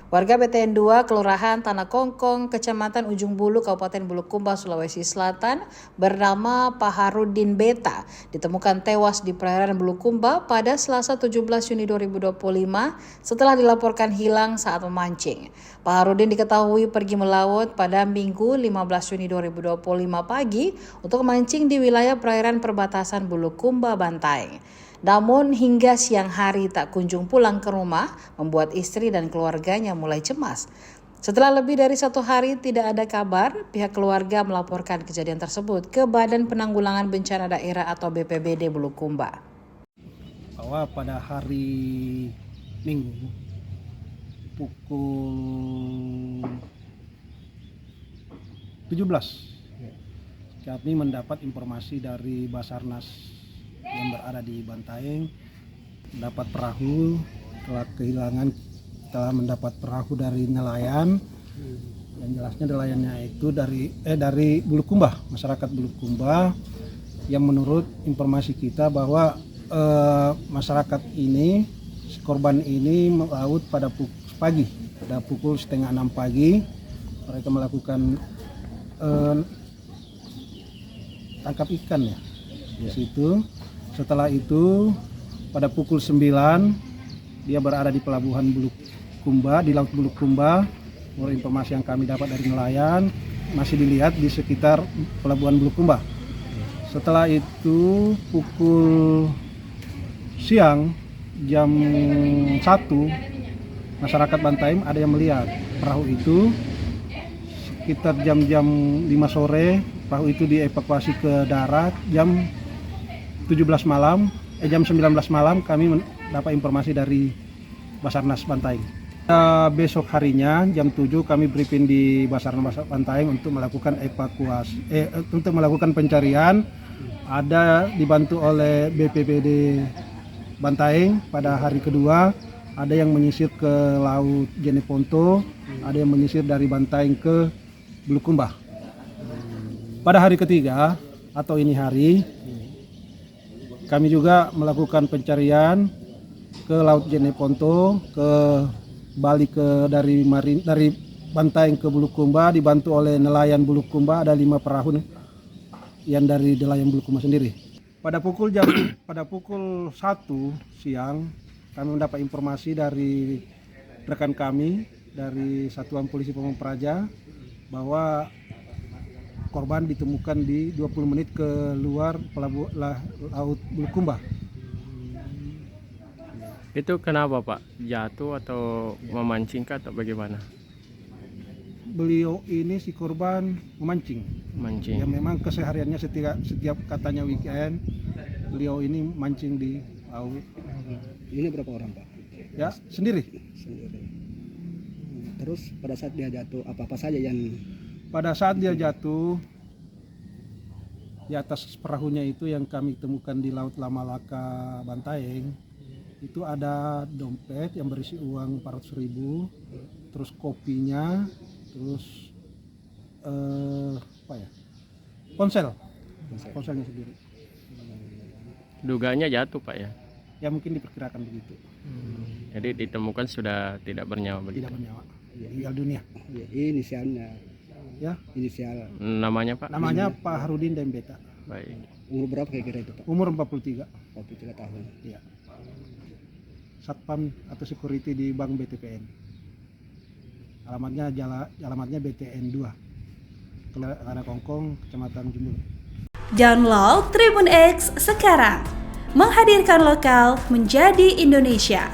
Warga BTN 2 Kelurahan Tanah Kongkong, Kecamatan Ujung Bulu, Kabupaten Bulukumba, Sulawesi Selatan bernama Paharudin Beta ditemukan tewas di perairan Bulukumba pada Selasa 17 Juni 2025 setelah dilaporkan hilang saat memancing. Paharudin diketahui pergi melaut pada Minggu 15 Juni 2025 pagi untuk memancing di wilayah perairan perbatasan Bulukumba, Bantaeng. Namun hingga siang hari tak kunjung pulang ke rumah, membuat istri dan keluarganya mulai cemas. Setelah lebih dari 1 hari tidak ada kabar, pihak keluarga melaporkan kejadian tersebut ke Badan Penanggulangan Bencana Daerah atau BPBD Bulukumba. Bahwa pada hari Minggu pukul 17 kami mendapat informasi dari Basarnas yang berada di Bantaeng, mendapat perahu, telah mendapat perahu dari nelayan. Yang jelasnya nelayannya itu dari Bulukumba, masyarakat Bulukumba, yang menurut informasi kita bahwa masyarakat ini, si korban ini melaut pada pagi, pada pukul 5:30 pagi. Mereka melakukan tangkap ikan ya di situ. Setelah itu pada pukul 9 dia berada di pelabuhan Bulukumba, di Laut Bulukumba. Menurut informasi yang kami dapat dari nelayan, masih dilihat di sekitar pelabuhan Bulukumba. Setelah itu pukul siang jam 1 masyarakat Bantaeng ada yang melihat perahu itu. Sekitar jam 5 sore perahu itu dievakuasi ke darat. Jam 19 malam kami mendapat informasi dari Basarnas Bantaeng. Besok harinya jam 7 kami briefing di Basarnas Bantaeng untuk melakukan evakuasi, untuk melakukan pencarian. Ada dibantu oleh BPBD Bantaeng. Pada hari kedua ada yang menyisir ke Laut Jeneponto, ada yang menyisir dari Bantaeng ke Bulukumba. Pada hari ketiga atau ini hari, kami juga melakukan pencarian ke Laut Jeneponto, balik dari Bantaeng ke Bulukumba, dibantu oleh nelayan Bulukumba. Ada 5 perahu yang dari nelayan Bulukumba sendiri. Pada pukul 1 siang kami mendapat informasi dari rekan kami dari Satuan Polisi Pamong Praja bahwa korban ditemukan di 20 menit keluar Laut Bulukumba. Itu kenapa Pak? Jatuh atau memancing atau bagaimana? Beliau ini si korban memancing. Mancing. Ya memang kesehariannya setiap katanya weekend beliau ini mancing di laut. Ini berapa orang Pak? Ya sendiri. Terus pada saat dia jatuh apa saja yang Pada saat dia jatuh, di atas perahunya itu yang kami temukan di Laut Lamalaka Bantaeng, itu ada dompet yang berisi uang 400.000, terus kopinya, terus ponselnya sendiri. Duganya jatuh Pak ya? Ya mungkin diperkirakan begitu. Jadi ditemukan sudah tidak bernyawa begitu? Tidak bernyawa, meninggal dunia. ya, inisialnya? Ya, Inisial. Namanya Pak? namanya Paharudin Beta. Baik. Umur berapa kira-kira itu Pak? Umur 43. 43 tahun. Ya. Satpam atau security di Bank BTPN. Alamatnya BTN 2. Tanah Kongkong, Kecamatan Ujung Bulu. Download Tribun X sekarang. Menghadirkan lokal menjadi Indonesia.